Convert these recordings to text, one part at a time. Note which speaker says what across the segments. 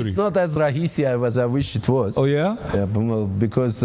Speaker 1: It's not as rahisia as I wish it was.
Speaker 2: Oh yeah?
Speaker 1: Because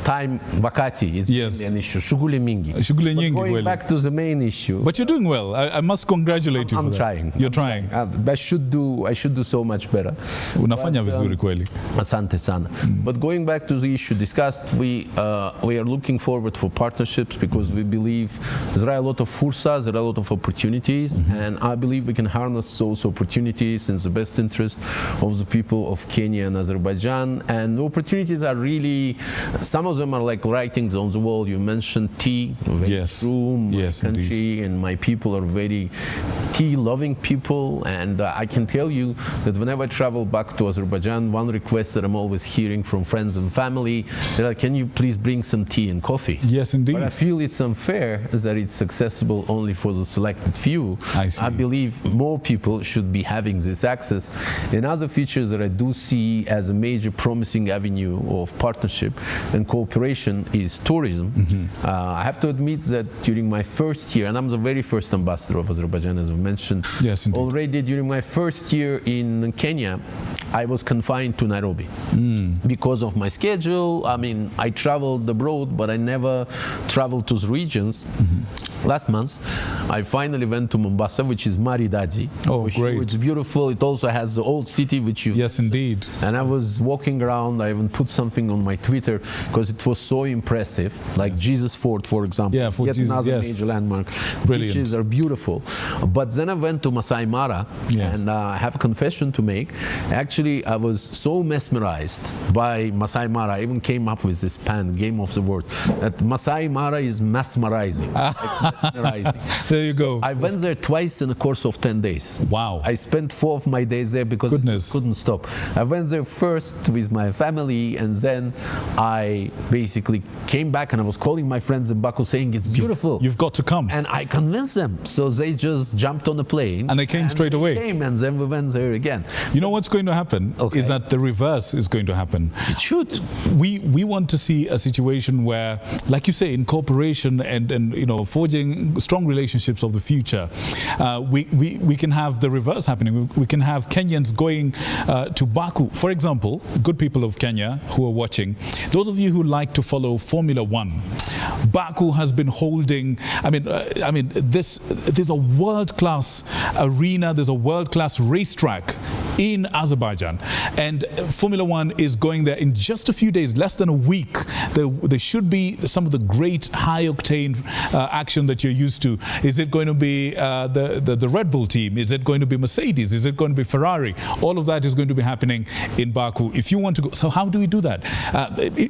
Speaker 1: time vakati is an issue. Shughuli mingi.
Speaker 2: Shughuli nyingi.
Speaker 1: Going back to the main issue.
Speaker 2: But you're doing well. I must congratulate you for that.
Speaker 1: I'm trying.
Speaker 2: You're trying.
Speaker 1: I should do so much better.
Speaker 2: Unafanya vizuri kweli.
Speaker 1: Asante sana. But going back to the issue discussed, we are looking forward for partnerships because we believe there are a lot of fursas, there are a lot of opportunities, and I believe we can harness those opportunities in the best interest of the people of Kenya and Azerbaijan. And the opportunities are really, some of them are like writings on the wall. You mentioned tea, very true. My country and my people are very tea-loving people, and I can tell you that whenever I travel back to Azerbaijan, one request that I'm always hearing from friends and family, they're like, can you please bring some tea and coffee?
Speaker 2: Yes, indeed.
Speaker 1: But I feel it's unfair that it's accessible only for the selected few. I believe more people should be having this access. Another feature that I do see as a major promising avenue of partnership and cooperation is tourism. I have to admit that during my first year, and I'm the very first ambassador of Azerbaijan, as I've mentioned, already during my first year in Kenya, I was confined to Nairobi because of my schedule. I mean, I traveled abroad, but I never traveled to the regions. Last month, I finally went to Mombasa, which is Maridadi.
Speaker 2: Oh, great.
Speaker 1: It's beautiful. It also has the old city, which you...
Speaker 2: Yes, indeed.
Speaker 1: And I was walking around. I even put something on my Twitter because it was so impressive. Like Jesus Fort, for example.
Speaker 2: Yeah, for
Speaker 1: yet
Speaker 2: Jesus,
Speaker 1: another major landmark.
Speaker 2: Brilliant.
Speaker 1: Beaches are beautiful. But then I went to Masai Mara, and I have a confession to make. Actually, I was so mesmerized by Masai Mara. I even came up with this game of the word, that Masai Mara is mesmerizing. Mesmerizing.
Speaker 2: There you go.
Speaker 1: I went there twice in the course of 10 days.
Speaker 2: Wow.
Speaker 1: I spent 4 of my days there because I couldn't stop. I went there first with my family, and then I basically came back and I was calling my friends in Baku saying it's beautiful.
Speaker 2: You've got to come.
Speaker 1: And I convinced them. So they just jumped on a plane.
Speaker 2: And they came straight away.
Speaker 1: And then we went there again.
Speaker 2: You know what's going to happen is that the reverse is going to happen.
Speaker 1: It should.
Speaker 2: We want to see a situation where, like you say, in cooperation and you know, forging strong relationships of the future, we can have the reverse happening. We can have Kenyans going to Baku. For example, good people of Kenya who are watching, those of you who like to follow Formula One, Baku has been holding, there's a world-class arena, there's a world-class racetrack in Azerbaijan, and Formula One is going there in just a few days, less than a week. There should be some of the great high-octane action that you're used to. Is it going to be the Red Bull team? Is it going to be Mercedes? Is it going to be Ferrari? All of that is going to be happening in Baku. If you want to go, so how do we do that?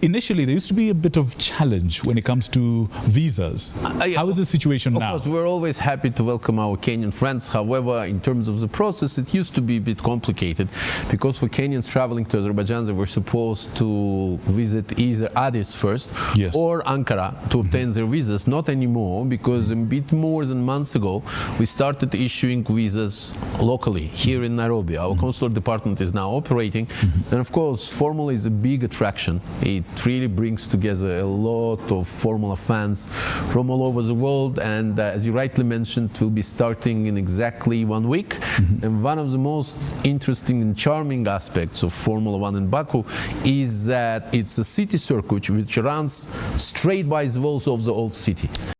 Speaker 2: Initially, there used to be a bit of challenge when it comes to visas. How is the situation now?
Speaker 1: Of course, we're always happy to welcome our Kenyan friends. However, in terms of the process, it used to be a bit complicated because for Kenyans traveling to Azerbaijan, they were supposed to visit either Addis first or Ankara to obtain their visas. Not anymore, because a bit more than months ago, we started issuing visas locally here in Nairobi. Our consular department is now operating. And of course, Formula is a big attraction. It really brings together a lot of Formula fans from all over the world. And as you rightly mentioned, it will be starting in exactly 1 week. And one of the most interesting and charming aspects of Formula One in Baku is that it's a city circuit which runs straight by the walls of the old city.